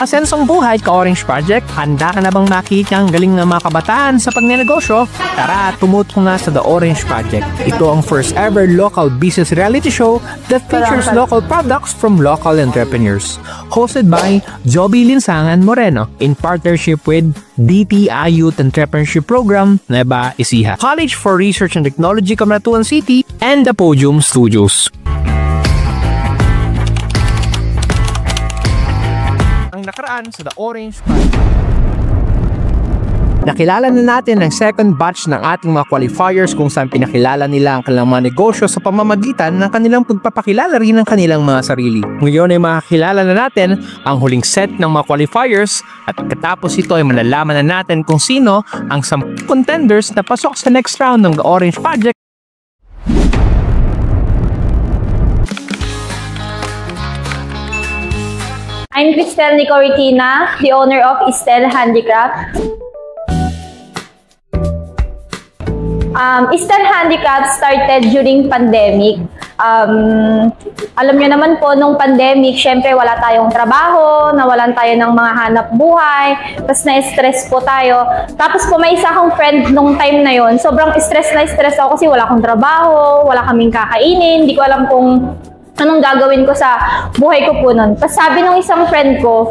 asensong buhay ka Orange Project? Handa ka na bang makita ang galing ng mga kabataan sa pagnenegosyo? Tara, tumuto nga sa The Orange Project. Ito ang first ever local business reality show that features local products from local entrepreneurs. Hosted by Joby Linsangan Moreno in partnership with DTI Youth Entrepreneurship Program, Nueva Ecija, College for Research and Technology, Camaratuan City, and the Podium Studios. Ang nakaraan sa The Orange Project. Nakilala na natin ang second batch ng ating mga qualifiers kung saan pinakilala nila ang kanilang mga negosyo sa pamamagitan ng kanilang pagpapakilala rin ng kanilang mga sarili. Ngayon ay makakilala na natin ang huling set ng mga qualifiers at katapos ito ay malalaman na natin kung sino ang 10 contenders na pasok sa next round ng The Orange Project. I'm Cristel Nicoritina, the owner of Estel Handicraft. Estel Handicraft started during pandemic. Alam nyo naman po, nung pandemic, syempre wala tayong trabaho, nawalan tayo ng mga hanap buhay, tapos na-stress po tayo. Tapos po may isa akong friend nung time na yon, sobrang stress na stress ako kasi wala akong trabaho, wala kaming kakainin, hindi ko alam kung anong gagawin ko sa buhay ko po nun. Tapos sabi ng isang friend ko,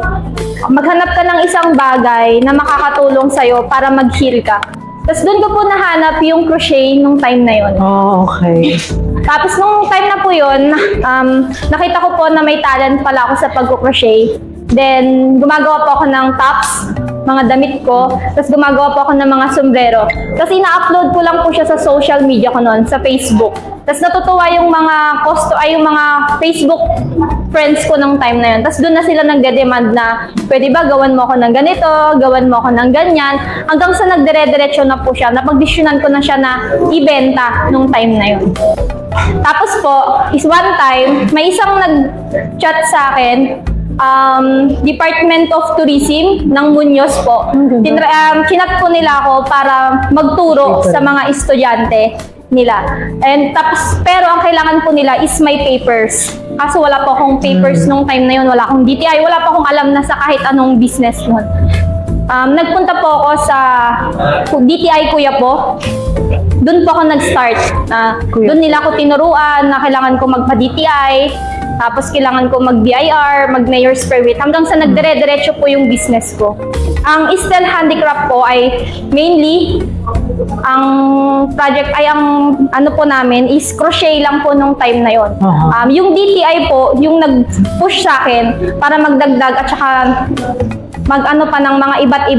maghanap ka ng isang bagay na makakatulong sa'yo para mag-heal ka. Tapos doon ko po nahanap yung crochet nung time na yon. Oh, okay. Tapos nung time na po yun, nakita ko po na may talent pala ako sa pag-crochet. Then, gumagawa po ako ng tops, mga damit ko. Tapos gumagawa po ako ng mga sombrero. Kasi ina-upload ko lang po siya sa social media ko noon, sa Facebook. Tapos natutuwa yung mga yung mga Facebook friends ko nung time na yun. Tapos doon na sila nagde-demand na, pwede ba gawan mo ako ng ganito, gawan mo ako ng ganyan. Hanggang sa nagdire-diretso na po siya, napagdesisyonan ko na siya na ibenta nung time na yun. Tapos po, is one time, may isang nag-chat sa akin, Department of Tourism ng Muñoz po. Kinat po nila ako para magturo sa mga estudyante nila. And tapos, pero ang kailangan po nila is my papers. Kaso wala po akong papers nung time na yun, wala akong DTI, wala po akong alam na sa kahit anong business nun. Nagpunta po ako sa DTI Kuya po. Doon po ako nag-start. Doon nila ako tinuruan na kailangan ko magpa-DTI. Tapos kailangan ko mag-BIR, mag-mayor's permit, hanggang sa nagdire-diretso po yung business ko. Ang Estel Handicraft po ay mainly, ang project ay ang ano po namin is crochet lang po nung time na yon. Yung DTI po, yung nag-push sa akin para magdagdag at saka mag-ano pa ng mga iba't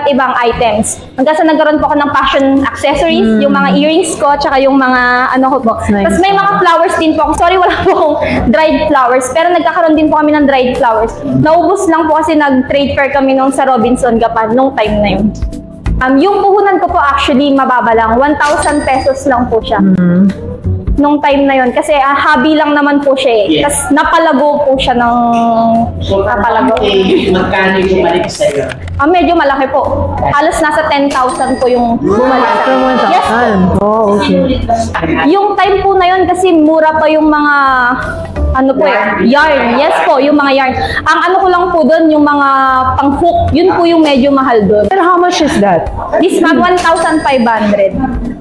ibang items. Hanggang sa nagkaroon po ako ng fashion accessories, yung mga earrings ko, tsaka yung mga ano ko po. Nice. Tapos may mga flowers din po ako. Sorry, wala po akong dried flowers, pero nagkakaroon din po kami ng dried flowers. Naubos lang po kasi nag-trade fair kami nung sa Robinson Gapan nung time na yun. Yung puhunan ko po actually mababa lang, 1,000 pesos lang po siya. Nung time na yon kasi hobby lang naman po siya eh. Yes. Tapos napalago po siya ng napalago. Magkano yung bumalik sa'yo? Medyo malaki po. Halos nasa 10,000 po yung bumalik sa akin. Yes po. Oh, okay. Yung time po na yon kasi mura pa yung mga ano po yarn. Yes po, yung mga yarn. Ang ano ko lang po doon, yung mga pang-hook, yun po yung medyo mahal doon. Pero how much is that? This month, 1,500.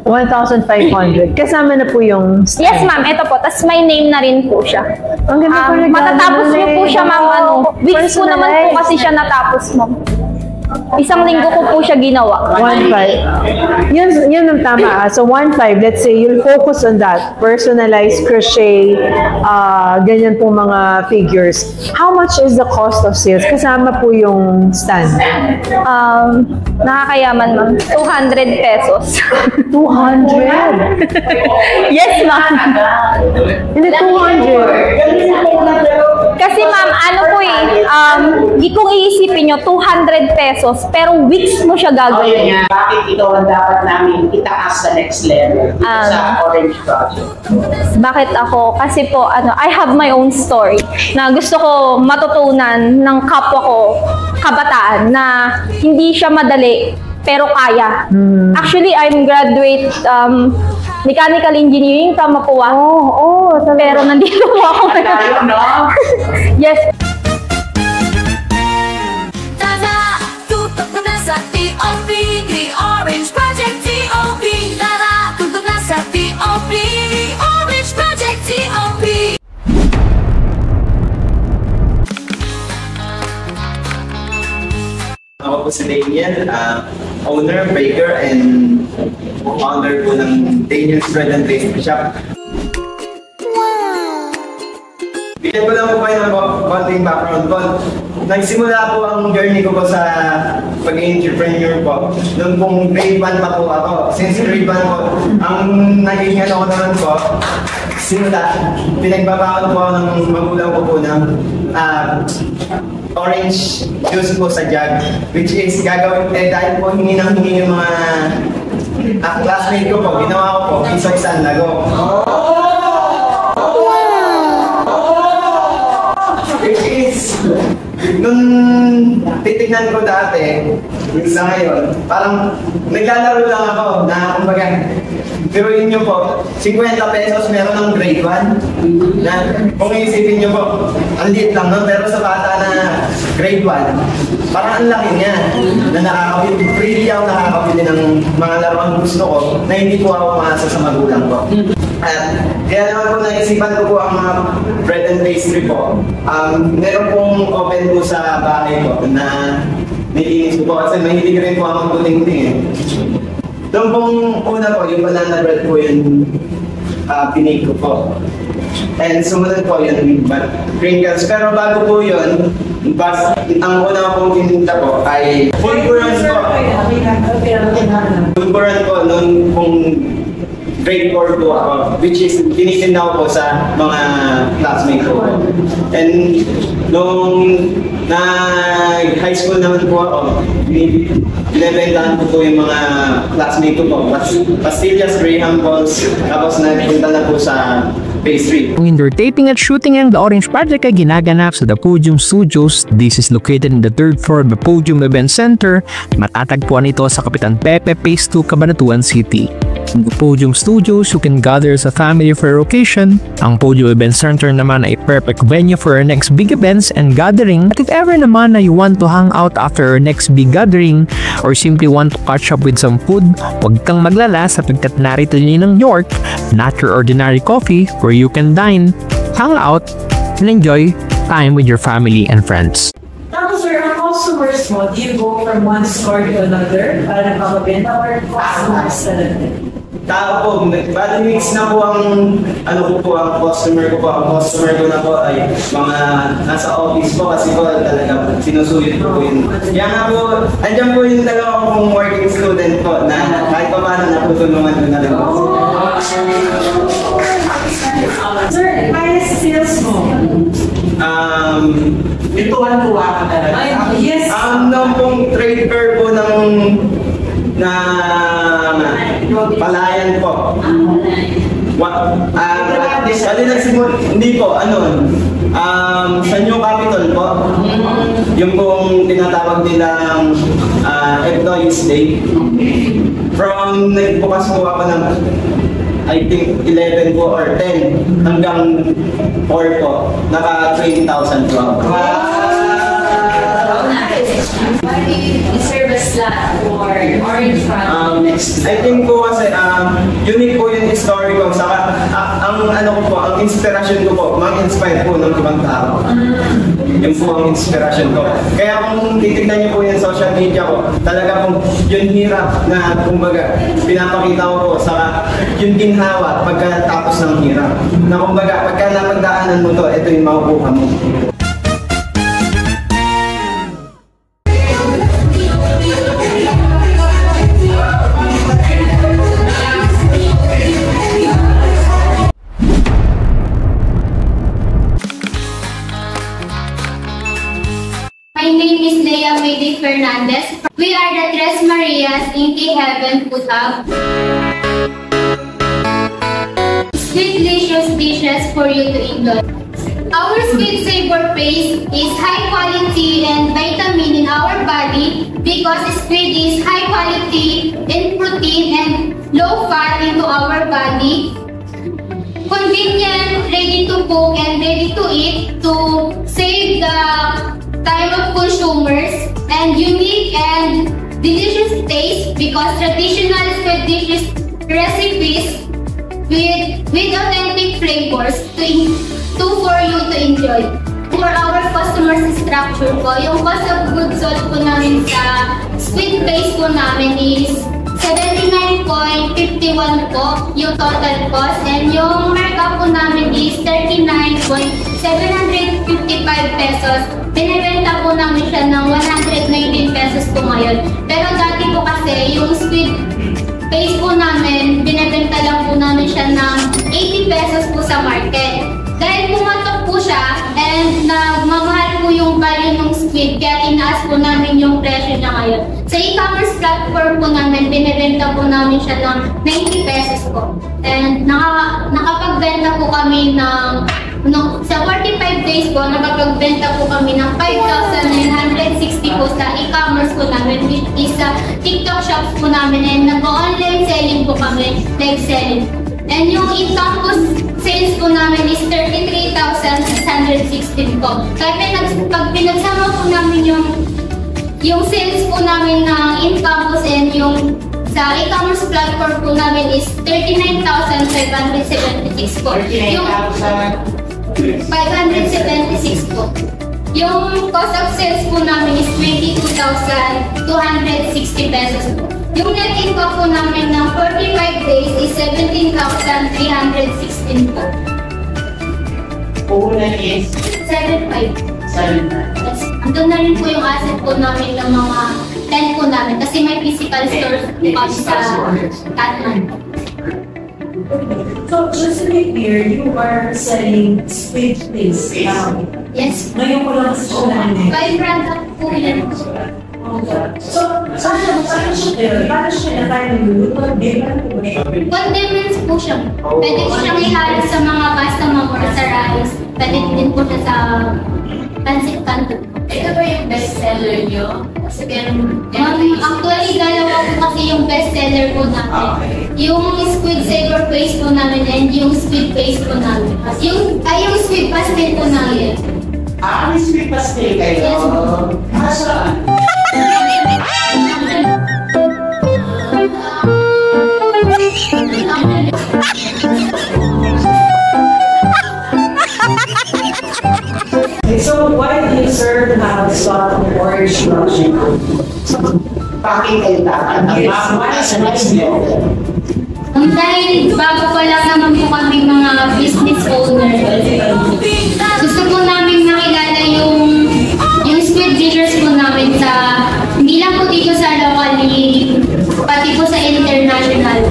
1,500. Kasama na po yung stand. Yes, ma'am. Ito po. Tapos may name na rin po siya. Ang ganda po matatapos niyo po siya, ma'am. Weeks po naman po kasi siya natapos mo. Isang linggo ko po siya ginawa. 1,500. Yun ang tama. So 1,500, let's say you'll focus on that. Personalized crochet, ganyan po mga figures. How much is the cost of sales? Kasama po yung stand. Nakakayaman, ma'am. 200 pesos. 200? Yes, ma'am. Hindi 200. Kasi ma'am, ano po kung iisipin nyo, 200 pesos, pero weeks mo siya gagawin. Bakit ito ang dapat namin itaas sa next level sa Orange Project? Bakit ako? Kasi po, I have my own story na gusto ko matutunan ng kapwa ko, kabataan, na hindi siya madali, pero kaya. Actually, I'm graduate mechanical engineering, tama po ah. Pero nandito po ako. Malayo, no? Yes. Ako po si Daniel, owner, baker, and founder po ng Daniel's Bread and Pastry Shop. Bigyan ko lang po kayo ng konting background po. Nagsimula po ang journey ko po sa pag-entrepreneur po. Noong pong grade 1 pa po ako. Since grade 1 po, ang naging ano ko naman po, pinagbabaon po ng magulang ko po ng orange juice po sa jug, which is gagawin, dahil po hingi yung mga classmate ko po, ginawa ko po, isa-isang lago. Which is, nung titignan ko dati, sa ngayon, parang naglalaro lang ako na kumbaga, biruin nyo po, 50 pesos meron ng grade 1. Na, kung iisipin nyo po, ang liit lang nun, pero sa bata na grade 1, parang ang laki niya na nakakabili. Freely ako nakakabili ng mga laruan gusto ko na hindi po ako maasa sa magulang ko. At kaya naman po naisipan ko po ang mga bread and pastry po. Meron pong open po sa bahay po na nilinis ko po kasi mahilig rin po ako magtuling-tuling eh. Doon pong una po, yung banana bread po yung pinake ko po. And sumunod po yun, crinkles. Pero bago po yun, ang una pong tininda po ay pulburan po. Pulburan po noon pong grade 4 po ako, which is tinitinda ko po sa mga classmates ko po. And nung high school naman po ako, binibentahan ko po yung mga classmates ko po. Pastillas, Graham balls, tapos nagpunta na po sa pastry. Ang indoor taping at shooting ng The Orange Project ay ginaganap sa The Podium Studios. This is located in the 3rd floor of the Podium Event Center. Matatagpuan ito sa Kapitan Pepe, Phase 2, Cabanatuan City. In the Podium Studios, you can gather as a family for a occasion. Ang Podium Event Center naman ay perfect venue for our next big events and gathering. At if ever naman na you want to hang out after our next big gathering or simply want to catch up with some food, huwag kang maglala sapagkat narito din ng York, not your ordinary coffee, where you can dine, hang out, and enjoy time with your family and friends. Tapos sir, ang customers mo, do you go from one store to another para makabenta or customers talaga? Tao po, bali mix na po ang ang customer ko po. Ang customer ko na po ay mga nasa office po kasi po talaga sinusuyod po yun. Kaya nga po, andyan po yung dalawa kong working student po na kahit pa paano naputulungan ko na rin po. Sir, kaya sales mo? Tuwan-tuwa ka talaga. Yes. Nung pong trade fair po Palayan po. Hindi po, sa New Capitol po. Yung pong tinatawag nilang Employees Day. From nagbukas po ako ng I think 11 po or 10 hanggang 4 po. Naka 20,000 po. Why do you serve a slot or orange product? I think po kasi unique po yung story ko. Saka ang inspirasyon ko po, mag-inspire po ng ibang tao. Yun po ang inspirasyon ko. Kaya kung titignan niyo po yung social media ko, talaga pong yun hirap na kumbaga pinapakita ko po sa yung ginhawa pagkatapos ng hirap. Na kumbaga pagka napagdaanan mo to, ito yung makukuha mo. My name is Leia Mayday Fernandez. We are the Tres Marias Inky Heaven Food Hub. Sweet delicious dishes for you to enjoy. Our sweet savor paste is high quality and vitamin in our body because squid is high quality in protein and low fat into our body. Convenient, ready to cook and ready to eat to save the time of consumers, and unique and delicious taste because traditional squid dishes recipes with authentic flavors for you to enjoy. For our customers structure po, yung cost of goods sold po namin sa squid paste po namin is 79.51 po yung total cost, and yung markup po namin is 39.755 pesos. Binibenta po namin siya ng 119 pesos po ngayon. Pero dati po kasi yung squid paste po namin, binibenta lang po namin siya ng 80 pesos po sa market. Dahil pumatok po siya and nagmamahal po yung value ng squid, kaya tinaas po namin yung presyo niya ngayon. Sa e-commerce platform po namin, binibenta po namin siya ng 90 pesos po. And nakapagbenta po kami ng sa 45 days po, nakapagbenta po kami ng 5,960 po sa e-commerce po namin, which is sa TikTok shops po namin, and nag-online selling po kami, live selling. And yung in-campus sales po namin is 33,616 po. Kaya pag pinagsama po namin yung sales po namin ng in-campus and yung sa e-commerce platform po namin is 39,576 po. Yung 576 po. Yung cost of sales po namin is 22,260 pesos po. Yung net income po namin ng 45 days is 17,316 po. Puhunan is 7.5. 7. Andun na rin po yung asset po namin ng mga tent po namin kasi may physical stores po kami sa Catman. So, just to be clear, you are selling squid paste. Yes. Ngayon ko lang sa namin. By brand up po yan. So, paano siya Condiments po siya. Pwede po siyang ihalo sa mga pasta, mga sa rice. Pwede din po siya sa pancit canton. Ito ba yung bestseller nyo? Kasi Actually, dalawa po kasi yung bestseller po namin. Yung squid savor paste po namin and yung squid paste po namin. Yung squid pastel po namin. May sweet pastel kayo? Yes, Saan? So, why do you serve now slot of orange rush? Pakinggan sa next level. Dahil bago pa lang naman po kami mga business owner, gusto po namin nakilala yung squid dishes po namin sa, hindi lang po dito sa local league, pati po sa international.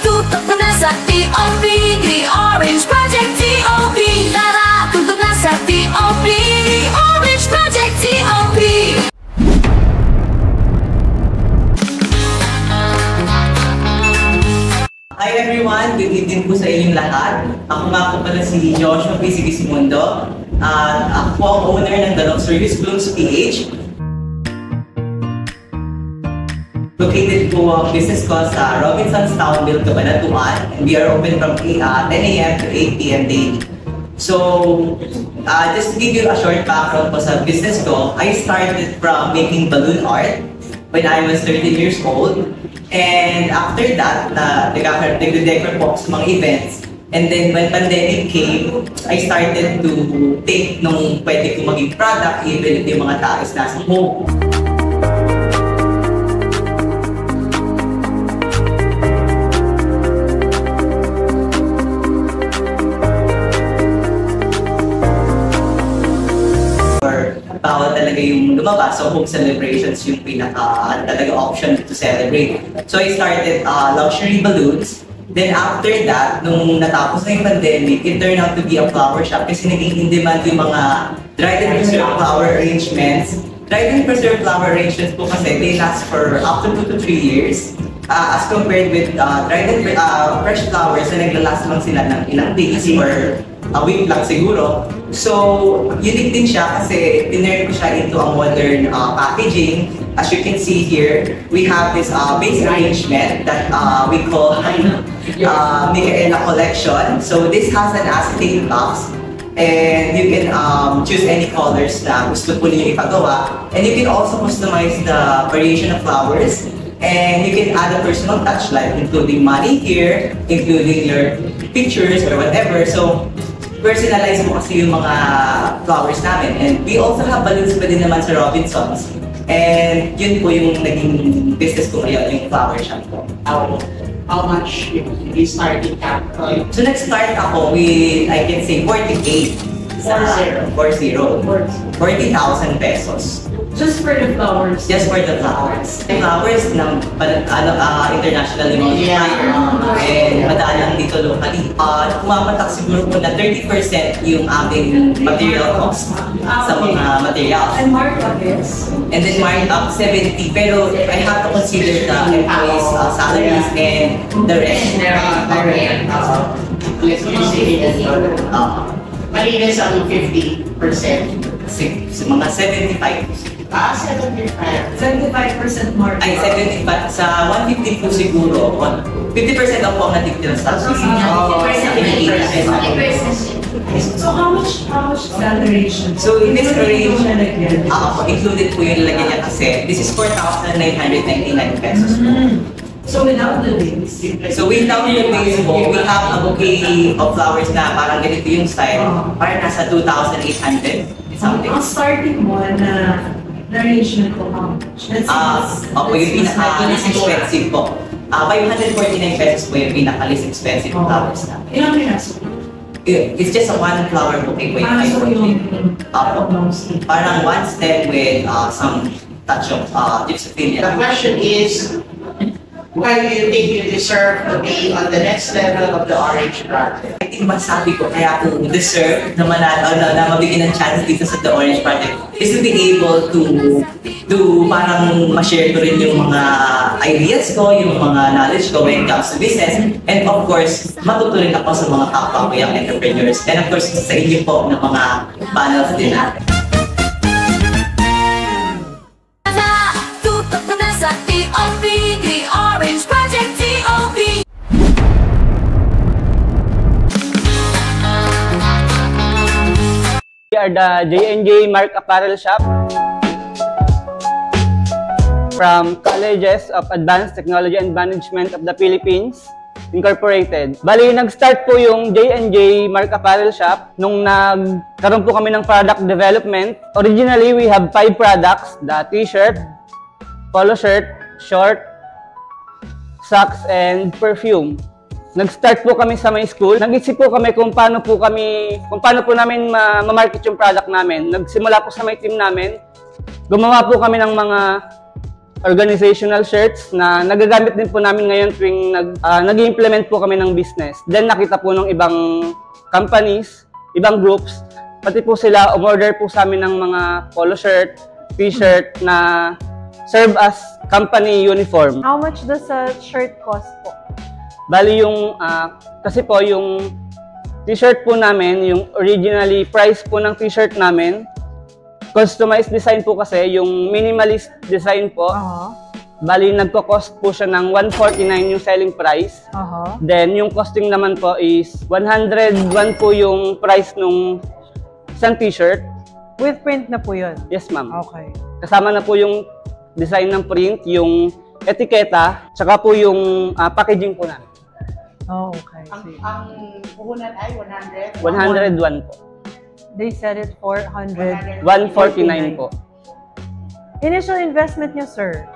Tutok na sa TOP, The Orange Project TOP. Tara, tutok na sa TOP, The Orange Project TOP. Hi everyone! Good evening po sa inyong lahat. Ako nga po pala si Joshua P. Sigismundo. Ako po ang owner ng The Luxurious Blooms PH. Located po ang business ko sa Robinson's Townville, Cabanatuan. And we are open from 10 a.m. to 8 p.m. daily. So, just to give you a short background po sa business ko, I started from making balloon art when I was 13 years old. And after that, nag-decor po sa mga events. And then when pandemic came, I started to think nung pwede ko maging product even if yung mga tao is nasa home. Bawal talaga yung lumabas, so home celebrations yung talaga option to celebrate. So I started luxury balloons. Then after that, nung natapos na yung pandemic, it turned out to be a flower shop kasi naging in demand yung mga dried and preserved flower arrangements. Dried and preserved flower arrangements po kasi they last for up to 2 to 3 years. As compared with dried and fresh flowers na naglalast lang sila ng ilang days or a week lang siguro. So, unique din siya kasi tinurn ko siya into a modern packaging. As you can see here, we have this base arrangement that we call Micaela Collection. So, this has an acetate box and you can choose any colors na gusto po niyo ipagawa. And you can also customize the variation of flowers. And you can add a personal touch like including money here, including your pictures or whatever. So, personalize mo kasi yung mga flowers namin. And we also have balloons pa din naman sa Robinsons. And yun po yung naging business ko ngayon, yung flower shop ko. How much you starting capital? So nag-start ako with, I can say, 48. 40,000 pesos. Just for the flowers? Just for the flowers. The flowers ng international multiplier. And madalang dito locally. Kumapatak siguro po na 30% yung aming material cost sa mga materials. And markup is? And then markup 70. Pero I have to consider the employees' salaries and the rest. Let's say malinis ang 50%. Sa mga 75. 75% markup. Ay, 75. Sa 150 po siguro, 50% lang po ang natitira sa subsidy. 50%. So how much salary should? So in this range, included po yung nilagyan niya kasi this is 4,999 pesos. So without the base? So without the base po, we have a bouquet of flowers na parang ganito yung style. Parang nasa 2,800 something. Ang starting mo na arrangement ko how much? Opo, yung pinaka-least expensive po. 549 pesos po yung pinaka-least expensive flowers na. Ilang pinaso? It's just a one flower bouquet po yung parang one stem with some touch of gypsophilia. The question is, why do you think you deserve to be on the next level of the Orange Project? I think masabi ko kaya ako deserve na manalo na mabigyan ng chance dito sa The Orange Project is to be able to parang ma-share ko rin yung mga ideas ko, yung mga knowledge ko when it comes to business. And of course, matuto rin ako sa mga kapwa ko yung entrepreneurs. And of course, sa inyo po ng mga panels din natin. Orange Project TOP. We are the J&J Mark Apparel Shop from Colleges of Advanced Technology and Management of the Philippines Incorporated. Bali, nag-start po yung J&J Mark Apparel Shop nung nagkaroon po kami ng product development. Originally, we have 5 products: the t-shirt, polo shirt, short, socks, and perfume. Nag-start po kami sa my school. Nag-isip po kami kung paano po namin ma-market yung product namin. Nagsimula po sa may team namin. Gumawa po kami ng mga organizational shirts na nagagamit din po namin ngayon tuwing nag-implement po kami ng business. Then nakita po ng ibang companies, ibang groups, pati po sila umorder po sa amin ng mga polo shirt, t-shirt na serve as company uniform. How much does a shirt cost po? Bali kasi po yung t-shirt po namin, yung originally price po ng t-shirt namin, customized design po kasi, yung minimalist design po. Bali nagko-cost po siya ng 149 yung selling price. Then yung costing naman po is 101 po yung price nung isang t-shirt. With print na po yun? Yes, ma'am. Okay. Kasama na po yung design ng print, yung etiketa, tsaka po yung packaging po namin. Oh, okay. Ang puhunan ay 100? 101 po. They said it for 100. 149 po. Initial investment niyo, sir?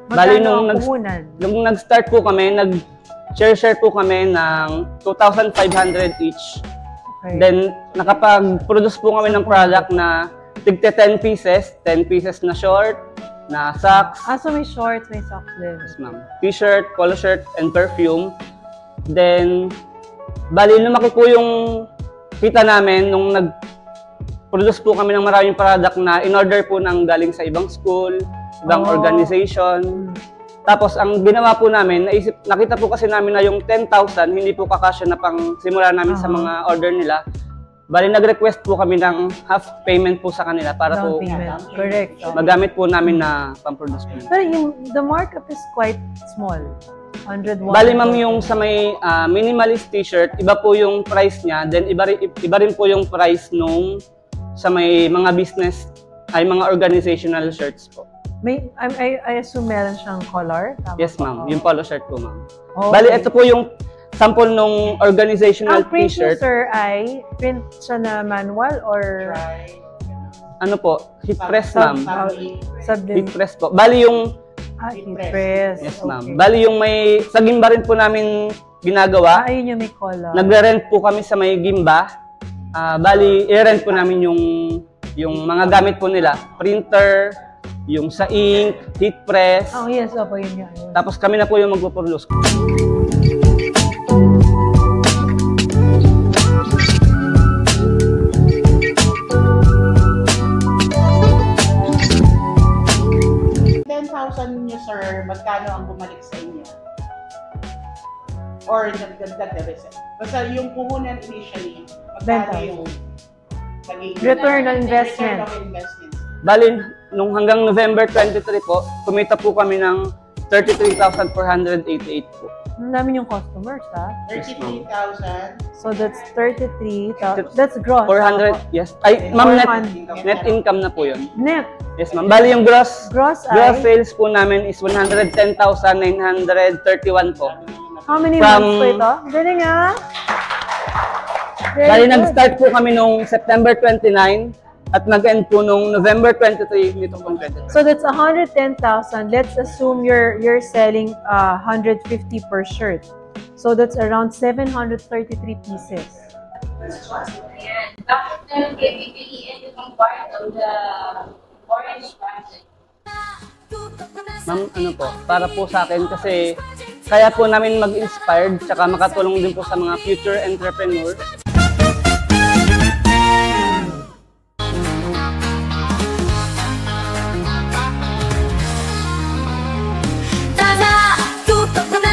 Bali, Magkano ang puhunan? nung nag-start po kami, nag-share po kami ng 2,500 each. Okay. Then, nakapag-produce po kami ng product na tigte 10 pieces na short, na socks. So may shorts, may socks din. Yes, ma'am. T-shirt, polo shirt, and perfume. Then, bali, lumaki po yung kita namin nung nag-produce po kami ng maraming product na in-order po ng galing sa ibang school, ibang organization. Tapos, ang ginawa po namin, nakita po kasi namin na yung 10,000, hindi po kakasya na pang simula namin sa mga order nila. Bali, nag-request po kami ng half payment po sa kanila para po Correct. magamit po namin na pang-produce po. Pero the markup is quite small. 101. Bali, ma'am, yung sa may minimalist t-shirt, iba po yung price niya. Then, iba rin po yung price nung sa may mga business, ay mga organizational shirts po. I assume meron siyang color? Tama Yes, ma'am. Yung polo shirt po, ma'am. Okay. Bali, ito po yung sample nung organizational Ang print nyo, t-shirt. sir, ay print siya na manual or Ano po? Heat press, ma'am. Sublim? Heat press po. Bali yung... Heat press. Yes, ma'am. Bali yung may... Sa Gimba rin po namin ginagawa. Ayun yung may color. Nagre-rent po kami sa may Gimba. Bali, i-rent po namin yung mga gamit po nila. Printer, yung sa ink, heat press. Oh, yes. Opo, yun yan. Tapos kami na po yung magpo-produce. $10,000 niyo, sir, magkano ang bumalik sa inyo? Or nagdagdag na reset? Basta yung puhunan initially, magkano yung return on investment? Bali, nung hanggang November 23 po, kumita po kami ng 33,488 po. Ang dami yung customers, ha? 33,000. So that's 33,000. That's gross. 400, yes. Ay, ma'am, net income na po yun. Net? Yes, ma'am. Bali, yung gross ay? sales po namin is 110,931 po. How many months po ito? Galing, ha? Bali, nag-start po kami nung September 29 at nag-end po nung November 23 nito pong 23. So that's 110,000. Let's assume you're selling 150 per shirt. So that's around 733 pieces. Bakit naman kayo pipiliin yung part of the Orange Project? Ma'am, ano po, para po sa akin kasi kaya po namin mag-inspired tsaka makatulong din po sa mga future entrepreneurs.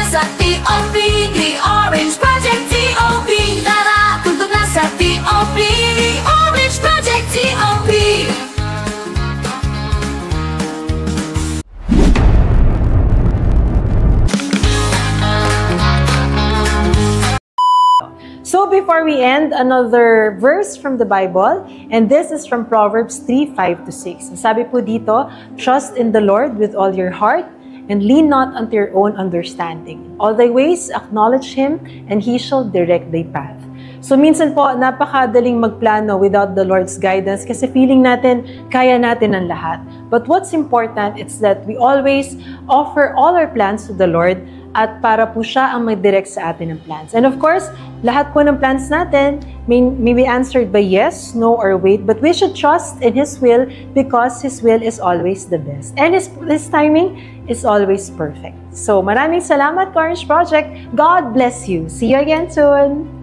Sa TOP, The Orange Project TOP. Tara, tutok na sa TOP, The Orange Project TOP. So before we end, another verse from the Bible, and this is from Proverbs 3:5-6. Sabi po dito, trust in the Lord with all your heart, and lean not unto your own understanding. All thy ways acknowledge Him, and He shall direct thy path. So minsan po, napakadaling magplano without the Lord's guidance kasi feeling natin, kaya natin ang lahat. But what's important is that we always offer all our plans to the Lord at para po siya ang mag-direct sa atin ng plans. And of course, lahat po ng plans natin may be answered by yes, no, or wait, but we should trust in His will because His will is always the best. And His timing is always perfect. So maraming salamat, Orange Project. God bless you. See you again soon.